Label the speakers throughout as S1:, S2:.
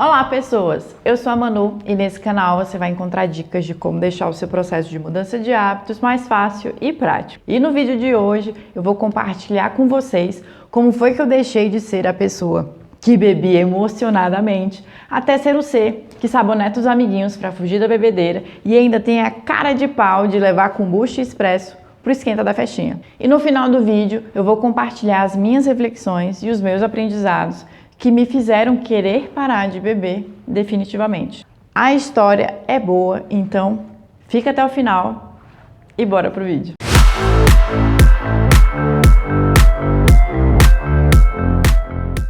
S1: Olá pessoas, eu sou a Manu e nesse canal você vai encontrar dicas de como deixar o seu processo de mudança de hábitos mais fácil e prático. E no vídeo de hoje eu vou compartilhar com vocês como foi que eu deixei de ser a pessoa que bebia emocionadamente até ser o ser que saboneta os amiguinhos para fugir da bebedeira e ainda tem a cara de pau de levar kombucha expresso pro esquenta da festinha. E no final do vídeo eu vou compartilhar as minhas reflexões e os meus aprendizados que me fizeram querer parar de beber definitivamente. A história é boa, então fica até o final e bora pro vídeo.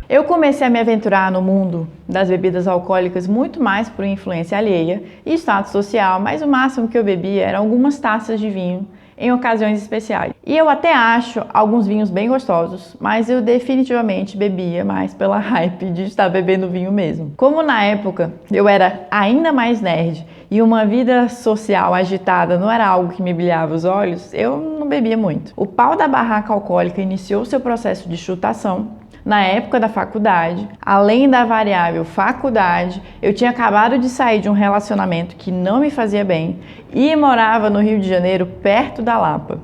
S1: Eu comecei a me aventurar no mundo das bebidas alcoólicas muito mais por influência alheia e status social, mas o máximo que eu bebia eram algumas taças de vinho em ocasiões especiais. E eu até acho alguns vinhos bem gostosos, mas eu definitivamente bebia mais pela hype de estar bebendo vinho mesmo. Como na época eu era ainda mais nerd e uma vida social agitada não era algo que me brilhava os olhos, eu não bebia muito. O pau da barraca alcoólica iniciou seu processo de chutação na época da faculdade. Além da variável faculdade, eu tinha acabado de sair de um relacionamento que não me fazia bem e morava no Rio de Janeiro, perto da Lapa.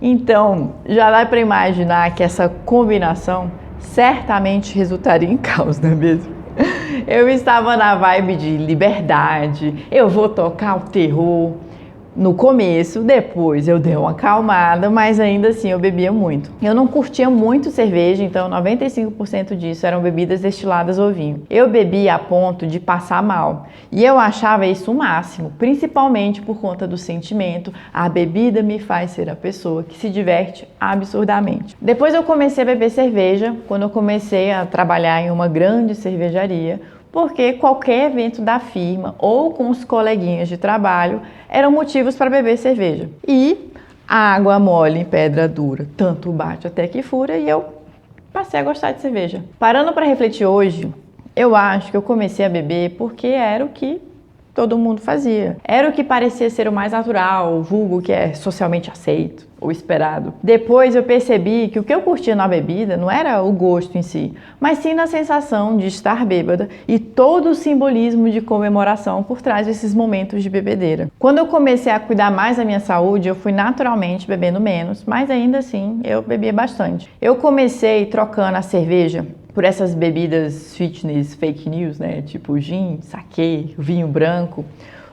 S1: Então, já dá para imaginar que essa combinação certamente resultaria em caos, não é mesmo? Eu estava na vibe de liberdade, eu vou tocar o terror. No começo, depois eu dei uma acalmada, mas ainda assim eu bebia muito. Eu não curtia muito cerveja, então 95% disso eram bebidas destiladas ou vinho. Eu bebia a ponto de passar mal e eu achava isso o máximo, principalmente por conta do sentimento: a bebida me faz ser a pessoa que se diverte absurdamente. Depois eu comecei a beber cerveja quando eu comecei a trabalhar em uma grande cervejaria, porque qualquer evento da firma ou com os coleguinhas de trabalho eram motivos para beber cerveja. E a água mole em pedra dura, tanto bate até que fura, e eu passei a gostar de cerveja. Parando para refletir hoje, eu acho que eu comecei a beber porque era o que todo mundo fazia. Era o que parecia ser o mais natural, o vulgo que é socialmente aceito ou esperado. Depois eu percebi que o que eu curtia na bebida não era o gosto em si, mas sim na sensação de estar bêbada e todo o simbolismo de comemoração por trás desses momentos de bebedeira. Quando eu comecei a cuidar mais da minha saúde, eu fui naturalmente bebendo menos, mas ainda assim eu bebia bastante. Eu comecei trocando a cerveja por essas bebidas fitness fake news, né? Tipo gin, saquê, vinho branco.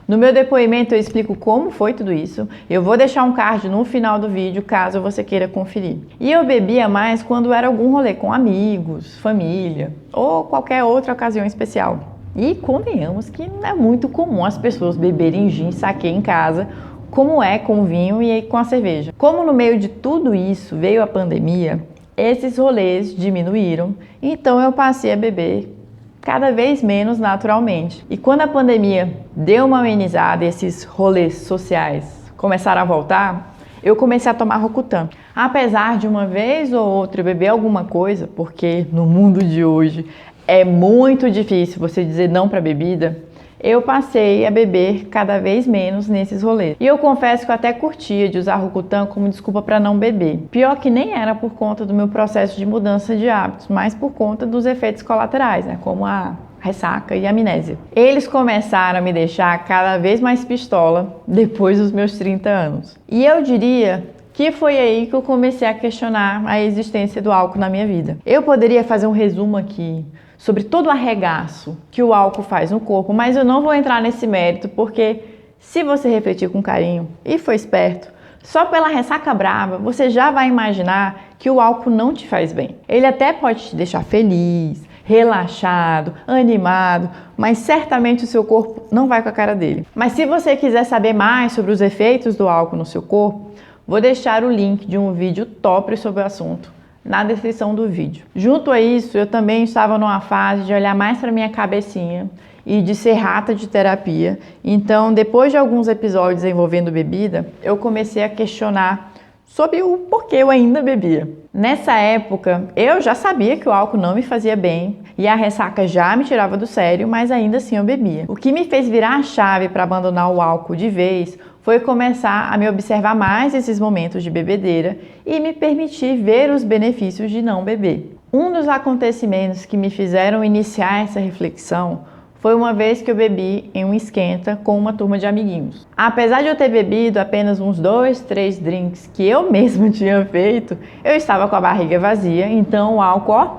S1: No meu depoimento eu explico como foi tudo isso. Eu vou deixar um card no final do vídeo caso você queira conferir. E eu bebia mais quando era algum rolê com amigos, família ou qualquer outra ocasião especial. E convenhamos que não é muito comum as pessoas beberem gin, saquê em casa, como é com o vinho e com a cerveja. Como no meio de tudo isso veio a pandemia, esses rolês diminuíram, então eu passei a beber cada vez menos naturalmente. E quando a pandemia deu uma amenizada e esses rolês sociais começaram a voltar, eu comecei a tomar Rocutan. Apesar de uma vez ou outra eu beber alguma coisa, porque no mundo de hoje é muito difícil você dizer não para bebida, eu passei a beber cada vez menos nesses rolês. E eu confesso que eu até curtia de usar Rocutan como desculpa para não beber. Pior que nem era por conta do meu processo de mudança de hábitos, mas por conta dos efeitos colaterais, né, como a ressaca e a amnésia. Eles começaram a me deixar cada vez mais pistola depois dos meus 30 anos. E eu diria que foi aí que eu comecei a questionar a existência do álcool na minha vida. Eu poderia fazer um resumo aqui sobre todo o arregaço que o álcool faz no corpo, mas eu não vou entrar nesse mérito, porque se você refletir com carinho e for esperto, só pela ressaca brava você já vai imaginar que o álcool não te faz bem. Ele até pode te deixar feliz, relaxado, animado, mas certamente o seu corpo não vai com a cara dele. Mas se você quiser saber mais sobre os efeitos do álcool no seu corpo, vou deixar o link de um vídeo top sobre o assunto na descrição do vídeo. Junto a isso, eu também estava numa fase de olhar mais para minha cabecinha e de ser rata de terapia. Então, depois de alguns episódios envolvendo bebida, eu comecei a questionar sobre o porquê eu ainda bebia. Nessa época, eu já sabia que o álcool não me fazia bem e a ressaca já me tirava do sério, mas ainda assim eu bebia. O que me fez virar a chave para abandonar o álcool de vez foi começar a me observar mais esses momentos de bebedeira e me permitir ver os benefícios de não beber. Um dos acontecimentos que me fizeram iniciar essa reflexão foi uma vez que eu bebi em um esquenta com uma turma de amiguinhos. Apesar de eu ter bebido apenas uns 2, 3 drinks que eu mesma tinha feito, eu estava com a barriga vazia, então o álcool, ó,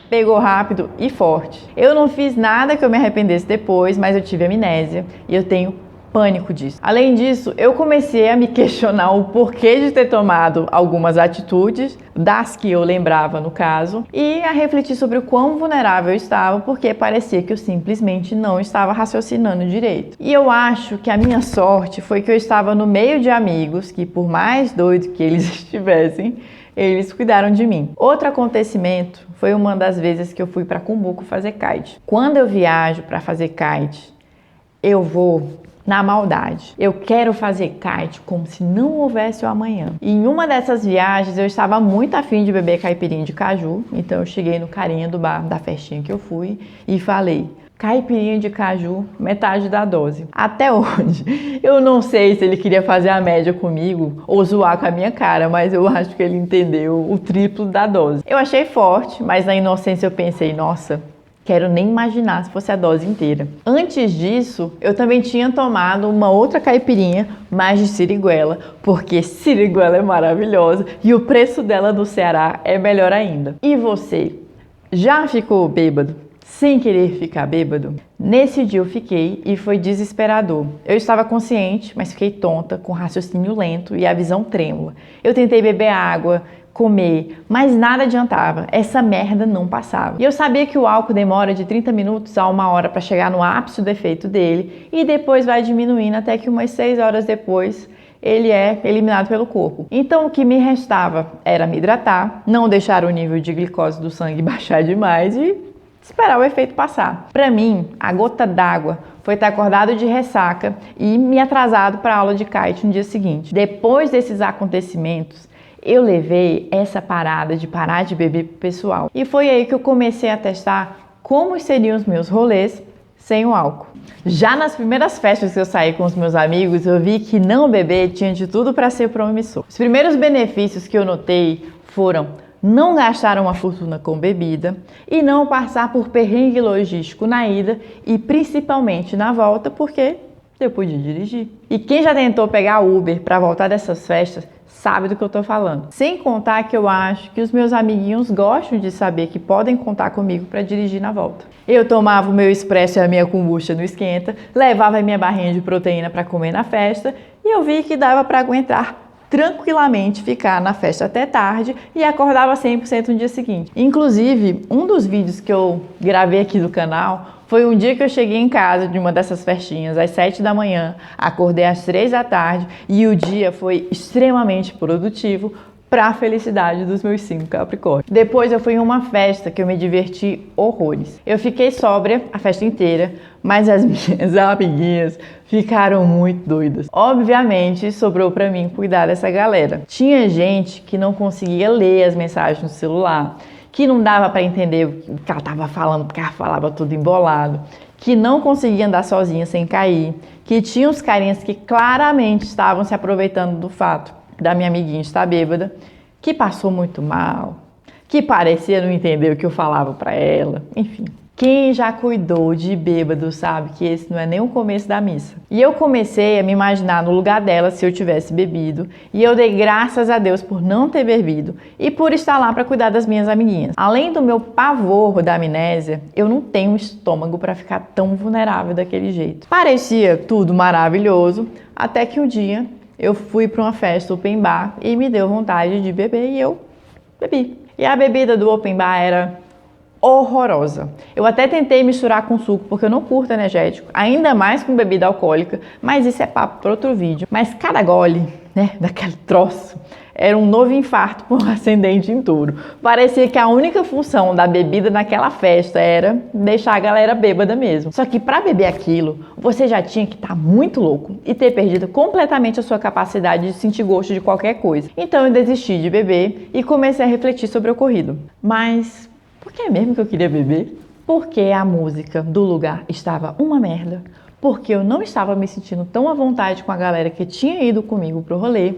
S1: pegou rápido e forte. Eu não fiz nada que eu me arrependesse depois, mas eu tive amnésia e eu tenho pânico disso. Além disso, eu comecei a me questionar o porquê de ter tomado algumas atitudes, das que eu lembrava no caso, e a refletir sobre o quão vulnerável eu estava, porque parecia que eu simplesmente não estava raciocinando direito. E eu acho que a minha sorte foi que eu estava no meio de amigos que, por mais doidos que eles estivessem, eles cuidaram de mim. Outro acontecimento foi uma das vezes que eu fui para Cumbuco fazer kite. Quando eu viajo para fazer kite, eu vou na maldade. Eu quero fazer kite como se não houvesse o amanhã. E em uma dessas viagens eu estava muito afim de beber caipirinha de caju, então eu cheguei no carinha do bar da festinha que eu fui e falei: caipirinha de caju, metade da dose. Até hoje, eu não sei se ele queria fazer a média comigo ou zoar com a minha cara, mas eu acho que ele entendeu o triplo da dose. Eu achei forte, mas na inocência eu pensei, nossa, quero nem imaginar se fosse a dose inteira. Antes disso, eu também tinha tomado uma outra caipirinha, mas de siriguela, porque siriguela é maravilhosa e o preço dela no Ceará é melhor ainda. E você, já ficou bêbado? Sem querer ficar bêbado? Nesse dia eu fiquei e foi desesperador. Eu estava consciente, mas fiquei tonta, com raciocínio lento e a visão trêmula. Eu tentei beber água, comer, mas nada adiantava, essa merda não passava. E eu sabia que o álcool demora de 30 minutos a 1 hora para chegar no ápice do efeito dele e depois vai diminuindo até que umas 6 horas depois ele é eliminado pelo corpo. Então o que me restava era me hidratar, não deixar o nível de glicose do sangue baixar demais e esperar o efeito passar. Para mim, a gota d'água foi ter acordado de ressaca e me atrasado para a aula de kite no dia seguinte. Depois desses acontecimentos, eu levei essa parada de parar de beber pro pessoal. E foi aí que eu comecei a testar como seriam os meus rolês sem o álcool. Já nas primeiras festas que eu saí com os meus amigos, eu vi que não beber tinha de tudo para ser promissor. Os primeiros benefícios que eu notei foram não gastar uma fortuna com bebida e não passar por perrengue logístico na ida e principalmente na volta, porque eu podia dirigir. E quem já tentou pegar Uber para voltar dessas festas sabe do que eu tô falando. Sem contar que eu acho que os meus amiguinhos gostam de saber que podem contar comigo para dirigir na volta. Eu tomava o meu expresso e a minha kombucha no esquenta, levava a minha barrinha de proteína para comer na festa e eu vi que dava para aguentar tranquilamente ficar na festa até tarde e acordava 100% no dia seguinte. Inclusive, um dos vídeos que eu gravei aqui do canal foi um dia que eu cheguei em casa de uma dessas festinhas às 7 da manhã, acordei às 3 da tarde e o dia foi extremamente produtivo para a felicidade dos meus 5 Capricórnios. Depois eu fui em uma festa que eu me diverti horrores. Eu fiquei sóbria a festa inteira, mas as minhas amiguinhas ficaram muito doidas. Obviamente, sobrou para mim cuidar dessa galera. Tinha gente que não conseguia ler as mensagens no celular, que não dava para entender o que ela estava falando, porque ela falava tudo embolado, que não conseguia andar sozinha sem cair, que tinha uns carinhas que claramente estavam se aproveitando do fato da minha amiguinha estar bêbada, que passou muito mal, que parecia não entender o que eu falava para ela, enfim. Quem já cuidou de bêbado sabe que esse não é nem o começo da missa. E eu comecei a me imaginar no lugar dela se eu tivesse bebido, e eu dei graças a Deus por não ter bebido e por estar lá para cuidar das minhas amiguinhas. Além do meu pavor da amnésia, eu não tenho estômago para ficar tão vulnerável daquele jeito. Parecia tudo maravilhoso, até que um dia eu fui para uma festa open bar e me deu vontade de beber e eu bebi. E a bebida do open bar era horrorosa. Eu até tentei misturar com suco, porque eu não curto energético, ainda mais com bebida alcoólica, mas isso é papo para outro vídeo. Mas cada gole, né, daquele troço, era um novo infarto por um ascendente em touro. Parecia que a única função da bebida naquela festa era deixar a galera bêbada mesmo. Só que para beber aquilo, você já tinha que estar muito louco e ter perdido completamente a sua capacidade de sentir gosto de qualquer coisa. Então eu desisti de beber e comecei a refletir sobre o ocorrido. Mas por que mesmo que eu queria beber? Porque a música do lugar estava uma merda, porque eu não estava me sentindo tão à vontade com a galera que tinha ido comigo pro rolê,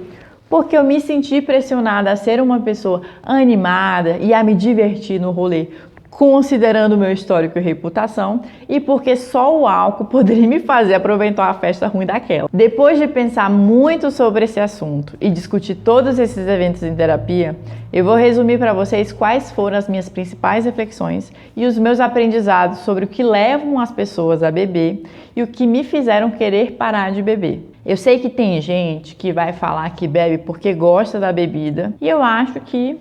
S1: porque eu me senti pressionada a ser uma pessoa animada e a me divertir no rolê considerando o meu histórico e reputação, e porque só o álcool poderia me fazer aproveitar uma festa ruim daquela. Depois de pensar muito sobre esse assunto e discutir todos esses eventos em terapia, eu vou resumir para vocês quais foram as minhas principais reflexões e os meus aprendizados sobre o que levam as pessoas a beber e o que me fizeram querer parar de beber. Eu sei que tem gente que vai falar que bebe porque gosta da bebida, e eu acho que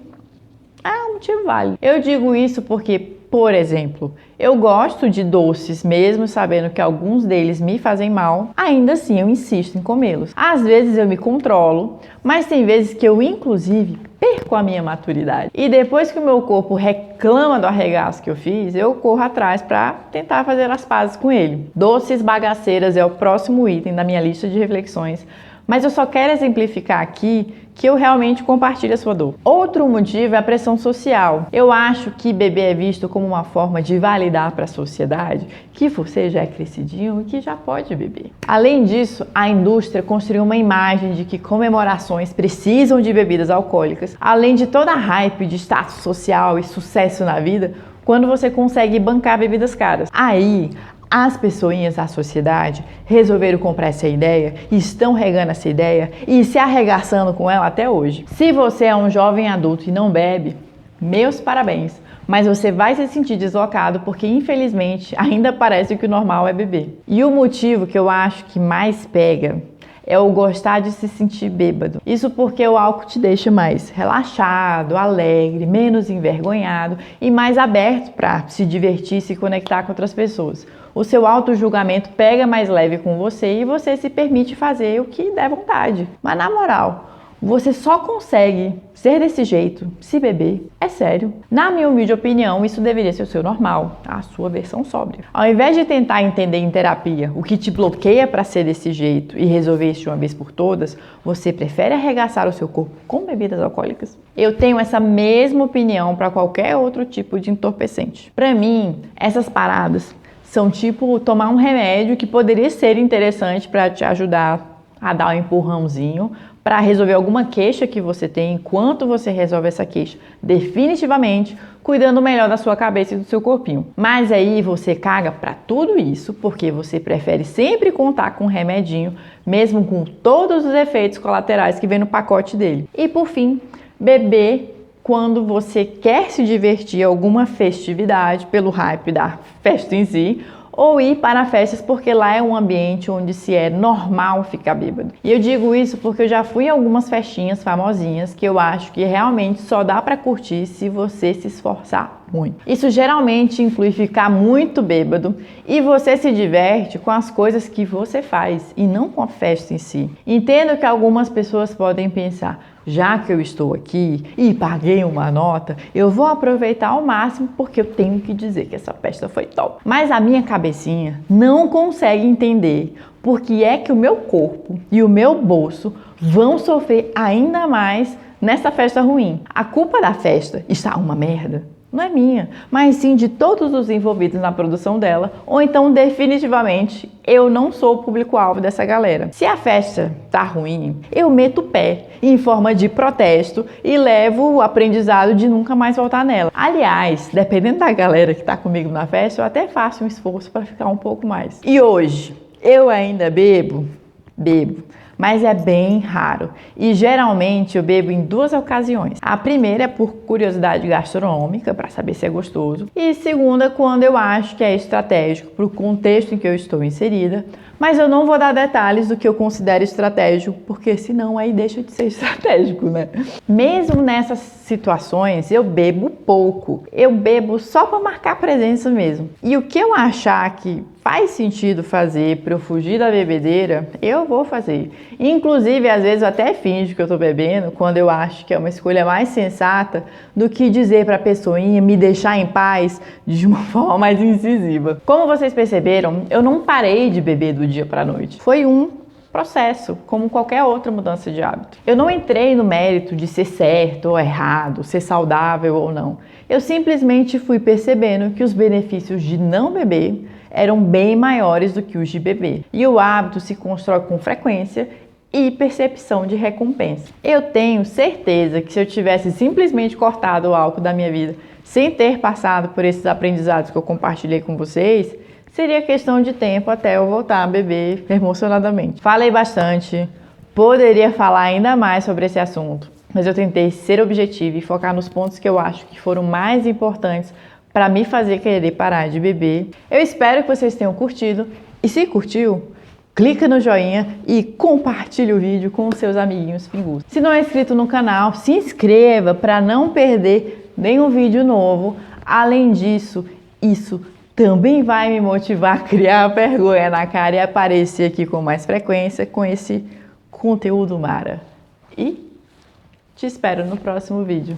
S1: é um motivo válido. Eu digo isso porque, por exemplo, eu gosto de doces, mesmo sabendo que alguns deles me fazem mal, ainda assim eu insisto em comê-los. Às vezes eu me controlo, mas tem vezes que eu, inclusive, perco a minha maturidade. E depois que o meu corpo reclama do arregaço que eu fiz, eu corro atrás para tentar fazer as pazes com ele. Doces bagaceiras é o próximo item da minha lista de reflexões, mas eu só quero exemplificar aqui que eu realmente compartilho a sua dor. Outro motivo é a pressão social. Eu acho que beber é visto como uma forma de validar para a sociedade que você já é crescidinho e que já pode beber. Além disso, a indústria construiu uma imagem de que comemorações precisam de bebidas alcoólicas, além de toda a hype de status social e sucesso na vida, quando você consegue bancar bebidas caras. Aí, as pessoinhas da sociedade resolveram comprar essa ideia e estão regando essa ideia e se arregaçando com ela até hoje. Se você é um jovem adulto e não bebe, meus parabéns, mas você vai se sentir deslocado porque infelizmente ainda parece que o normal é beber. E o motivo que eu acho que mais pega é o gostar de se sentir bêbado. Isso porque o álcool te deixa mais relaxado, alegre, menos envergonhado e mais aberto para se divertir e se conectar com outras pessoas. O seu auto-julgamento pega mais leve com você e você se permite fazer o que der vontade. Mas na moral, você só consegue ser desse jeito se beber. É sério. Na minha humilde opinião, isso deveria ser o seu normal, a sua versão sóbria. Ao invés de tentar entender em terapia o que te bloqueia para ser desse jeito e resolver isso de uma vez por todas, você prefere arregaçar o seu corpo com bebidas alcoólicas? Eu tenho essa mesma opinião para qualquer outro tipo de entorpecente. Para mim, essas paradas são tipo tomar um remédio que poderia ser interessante para te ajudar a dar um empurrãozinho, para resolver alguma queixa que você tem, enquanto você resolve essa queixa definitivamente, cuidando melhor da sua cabeça e do seu corpinho. Mas aí você caga para tudo isso, porque você prefere sempre contar com um remedinho, mesmo com todos os efeitos colaterais que vem no pacote dele. E por fim, beber quando você quer se divertir em alguma festividade, pelo hype da festa em si, ou ir para festas porque lá é um ambiente onde se é normal ficar bêbado. E eu digo isso porque eu já fui em algumas festinhas famosinhas que eu acho que realmente só dá para curtir se você se esforçar muito. Isso geralmente inclui ficar muito bêbado e você se diverte com as coisas que você faz e não com a festa em si. Entendo que algumas pessoas podem pensar: já que eu estou aqui e paguei uma nota, eu vou aproveitar ao máximo porque eu tenho que dizer que essa festa foi top. Mas a minha cabecinha não consegue entender por que é que o meu corpo e o meu bolso vão sofrer ainda mais nessa festa ruim. A culpa da festa está uma merda? Não é minha, mas sim de todos os envolvidos na produção dela, ou então definitivamente eu não sou o público-alvo dessa galera. Se a festa tá ruim, eu meto o pé em forma de protesto e levo o aprendizado de nunca mais voltar nela. Aliás, dependendo da galera que tá comigo na festa, eu até faço um esforço para ficar um pouco mais. E hoje, eu ainda bebo? Bebo. Mas é bem raro e geralmente eu bebo em duas ocasiões. A primeira é por curiosidade gastronômica, para saber se é gostoso, e segunda quando eu acho que é estratégico para o contexto em que eu estou inserida, mas eu não vou dar detalhes do que eu considero estratégico, porque senão aí deixa de ser estratégico, né? Mesmo nessas situações eu bebo pouco, eu bebo só para marcar presença mesmo. E o que eu achar que faz sentido fazer para eu fugir da bebedeira, eu vou fazer. Inclusive, às vezes eu até finjo que eu tô bebendo quando eu acho que é uma escolha mais sensata do que dizer para a pessoinha me deixar em paz de uma forma mais incisiva. Como vocês perceberam, eu não parei de beber do dia para a noite. Foi um processo, como qualquer outra mudança de hábito. Eu não entrei no mérito de ser certo ou errado, ser saudável ou não. Eu simplesmente fui percebendo que os benefícios de não beber eram bem maiores do que os de beber. E o hábito se constrói com frequência e percepção de recompensa. Eu tenho certeza que se eu tivesse simplesmente cortado o álcool da minha vida sem ter passado por esses aprendizados que eu compartilhei com vocês, seria questão de tempo até eu voltar a beber emocionadamente. Falei bastante, poderia falar ainda mais sobre esse assunto, mas eu tentei ser objetiva e focar nos pontos que eu acho que foram mais importantes para me fazer querer parar de beber. Eu espero que vocês tenham curtido e se curtiu, clica no joinha e compartilhe o vídeo com os seus amiguinhos pingus. Se não é inscrito no canal, se inscreva para não perder nenhum vídeo novo. Além disso, isso também vai me motivar a criar vergonha na cara e aparecer aqui com mais frequência com esse conteúdo mara. E te espero no próximo vídeo.